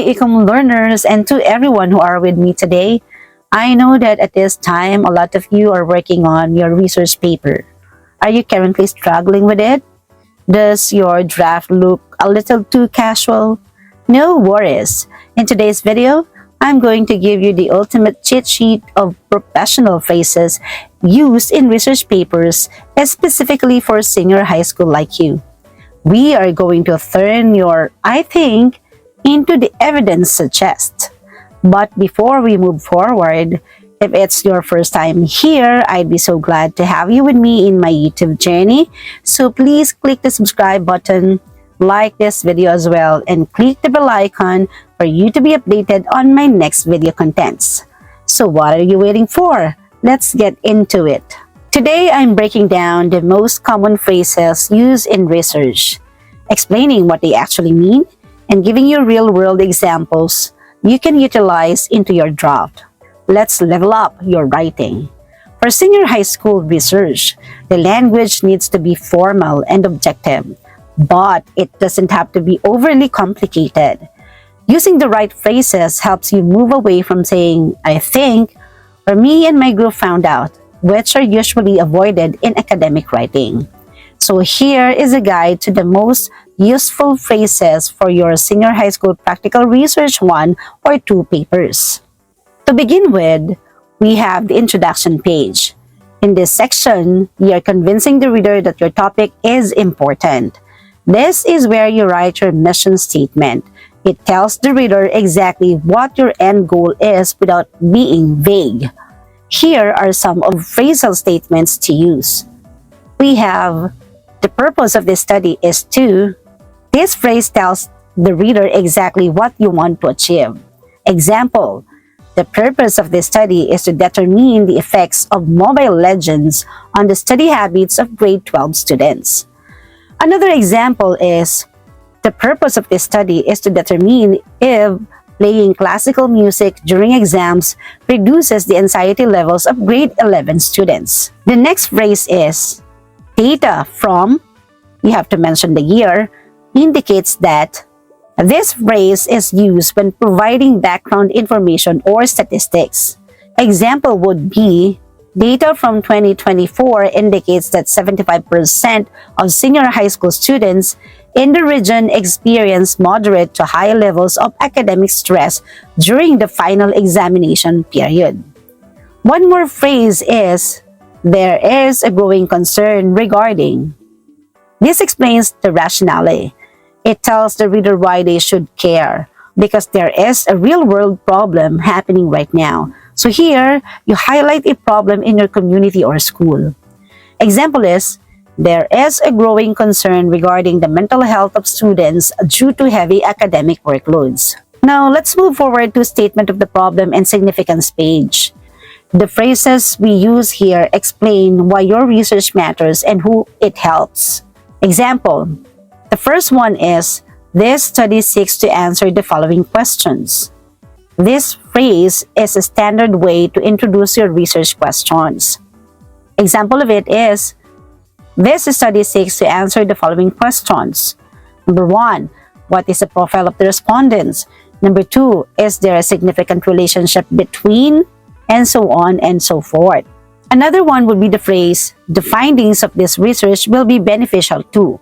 my Ecomm Learners and to everyone who are with me today. I know that at this time, a lot of you are working on your research paper. Are you currently struggling with it? Does your draft look a little too casual? No worries. In today's video, I'm going to give you the ultimate cheat sheet of professional phrases used in research papers, specifically for senior high school like you. We are going to turn your "I think" into the evidence suggests. But before we move forward, if it's your first time here, I'd be so glad to have you with me in my YouTube journey. So please click the subscribe button, like this video as well, and click the bell icon for you to be updated on my next video contents. So what are you waiting for? Let's get into it. Today, I'm breaking down the most common phrases used in research, explaining what they actually mean, and giving you real-world examples you can utilize into your draft. Let's level up your writing. For senior high school research, the language needs to be formal and objective, but it doesn't have to be overly complicated. Using the right phrases helps you move away from saying, "I think," or "me and my group found out," which are usually avoided in academic writing. So here is a guide to the most useful phrases for your senior high school practical research 1 or 2 papers. To begin with, we have the introduction page. In this section, you are convincing the reader that your topic is important. This is where you write your mission statement. It tells the reader exactly what your end goal is without being vague. Here are some of phrasal statements to use. We have, "The purpose of this study is to." This phrase tells the reader exactly what you want to achieve. Example, "The purpose of this study is to determine the effects of Mobile Legends on the study habits of grade 12 students." Another example is, "The purpose of this study is to determine if playing classical music during exams reduces the anxiety levels of grade 11 students." The next phrase is, "Data from," you have to mention the year, indicates that. This phrase is used when providing background information or statistics. Example would be, "Data from 2024 indicates that 75% of senior high school students in the region experience moderate to high levels of academic stress during the final examination period." One more phrase is, "There is a growing concern regarding." This explains the rationale. It tells the reader why they should care, because there is a real-world problem happening right now. So here, you highlight a problem in your community or school. Example is, "There is a growing concern regarding the mental health of students due to heavy academic workloads." Now, let's move forward to statement of the problem and significance page. The phrases we use here explain why your research matters and who it helps. Example, the first one is, "This study seeks to answer the following questions." This phrase is a standard way to introduce your research questions. Example of it is, "This study seeks to answer the following questions. Number 1, what is the profile of the respondents? Number 2, is there a significant relationship between," and so on and so forth. Another one would be the phrase, "The findings of this research will be beneficial to."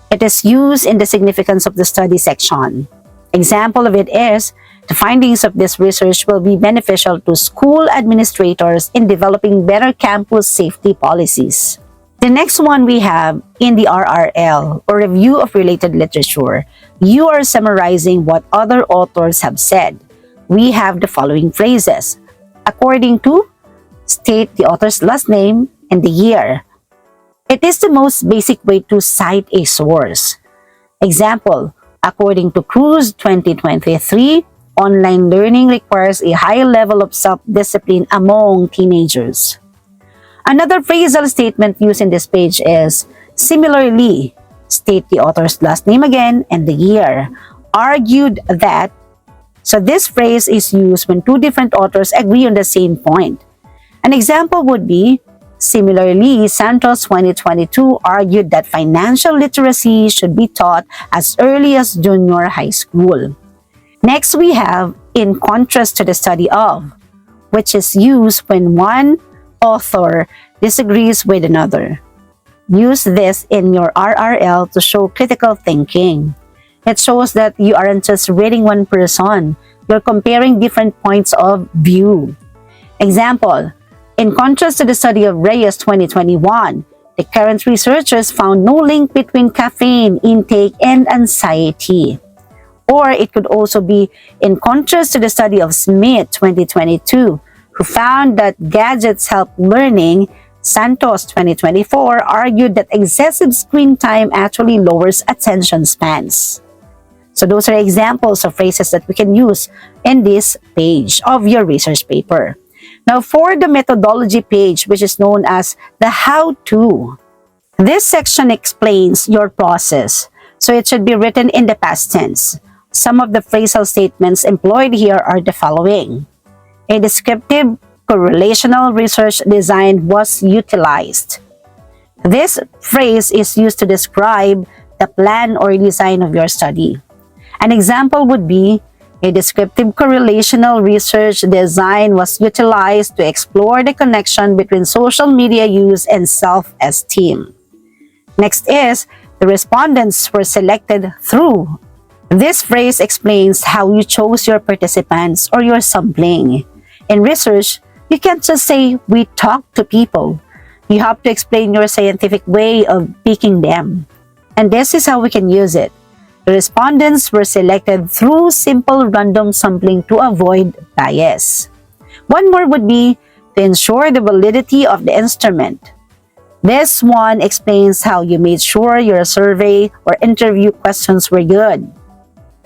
It is used in the significance of the study section. Example of it is, "The findings of this research will be beneficial to school administrators in developing better campus safety policies." The next one we have, in the RRL, or review of related literature, you are summarizing what other authors have said. We have the following phrases. According to, state the author's last name and the year. It is the most basic way to cite a source. Example, according to Cruz 2023, online learning requires a high level of self-discipline among teenagers. Another phrasal statement used in this page is, similarly, state the author's last name again and the year. Argued that. So this phrase is used when two different authors agree on the same point. An example would be, similarly, Santos 2022 argued that financial literacy should be taught as early as junior high school. Next, we have in contrast to the study of, which is used when one author disagrees with another. Use this in your RRL to show critical thinking. It shows that you aren't just reading one person, you're comparing different points of view. Example, in contrast to the study of Reyes 2021, the current researchers found no link between caffeine intake and anxiety. Or it could also be in contrast to the study of Smith 2022, who found that gadgets help learning. Santos 2024 argued that excessive screen time actually lowers attention spans. So those are examples of phrases that we can use in this page of your research paper. Now for the methodology page, which is known as the how-to, this section explains your process, so it should be written in the past tense. Some of the phrasal statements employed here are the following. A descriptive correlational research design was utilized. This phrase is used to describe the plan or design of your study. An example would be, a descriptive correlational research design was utilized to explore the connection between social media use and self-esteem. Next is, the respondents were selected through. This phrase explains how you chose your participants or your sampling. In research, you can't just say, we talked to people. You have to explain your scientific way of picking them. And this is how we can use it. The respondents were selected through simple random sampling to avoid bias. One more would be to ensure the validity of the instrument. This one explains how you made sure your survey or interview questions were good.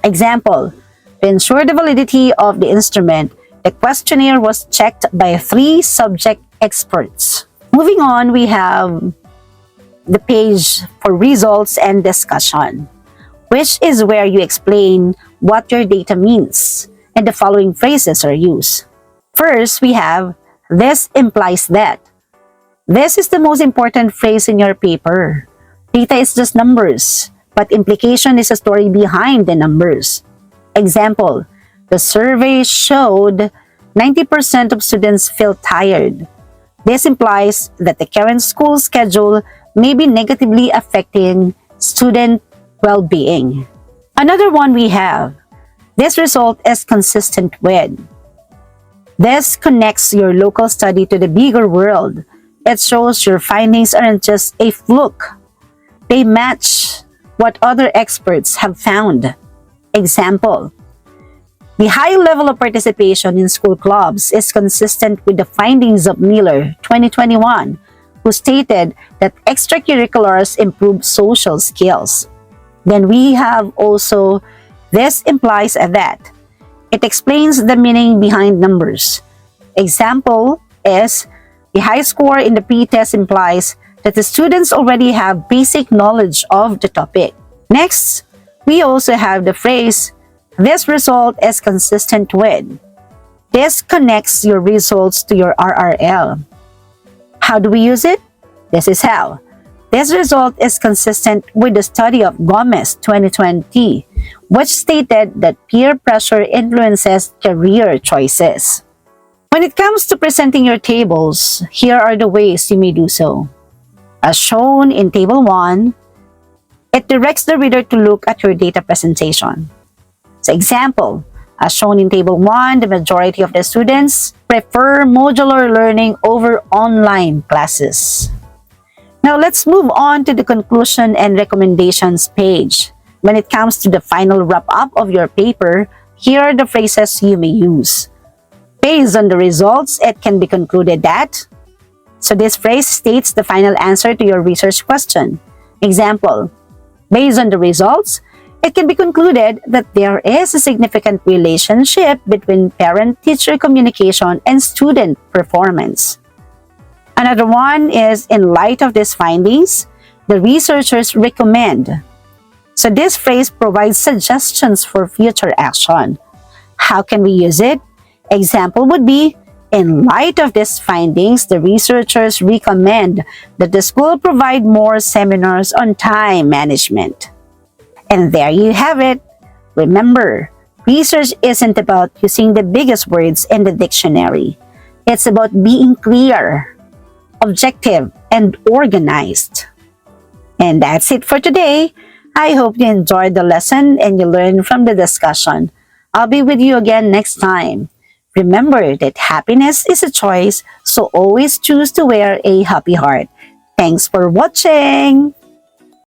Example, to ensure the validity of the instrument, the questionnaire was checked by 3 subject experts. Moving on, we have the page for results and discussion, which is where you explain what your data means, and the following phrases are used. First, we have, this implies that. This is the most important phrase in your paper. Data is just numbers, but implication is a story behind the numbers. Example, the survey showed 90% of students feel tired. This implies that the current school schedule may be negatively affecting student well-being. Another one we have, this result is consistent with. This connects your local study to the bigger world. It shows your findings aren't just a fluke. They match what other experts have found. Example, the high level of participation in school clubs is consistent with the findings of Miller 2021, who stated that extracurriculars improve social skills. Then we have also, this implies that. It explains the meaning behind numbers. Example is, the high score in the pre-test implies that the students already have basic knowledge of the topic. Next, we also have the phrase, this result is consistent with. This connects your results to your RRL. How do we use it? This is how. This result is consistent with the study of Gomez 2020, which stated that peer pressure influences career choices. When it comes to presenting your tables, here are the ways you may do so. As shown in Table 1, it directs the reader to look at your data presentation. So example, as shown in Table 1, the majority of the students prefer modular learning over online classes. Now let's move on to the conclusion and recommendations page. When it comes to the final wrap-up of your paper, here are the phrases you may use. Based on the results, it can be concluded that. So this phrase states the final answer to your research question. Example, based on the results, it can be concluded that there is a significant relationship between parent-teacher communication and student performance. Another one is, in light of these findings, the researchers recommend. So this phrase provides suggestions for future action. How can we use it? Example would be, in light of these findings, the researchers recommend that the school provide more seminars on time management. And there you have it. Remember, Research isn't about using the biggest words in the dictionary. It's about being clear, objective, and organized. And that's it for today. I hope you enjoyed the lesson and you learned from the discussion. I'll be with you again next time. Remember that happiness is a choice, so always choose to wear a happy heart. Thanks for watching!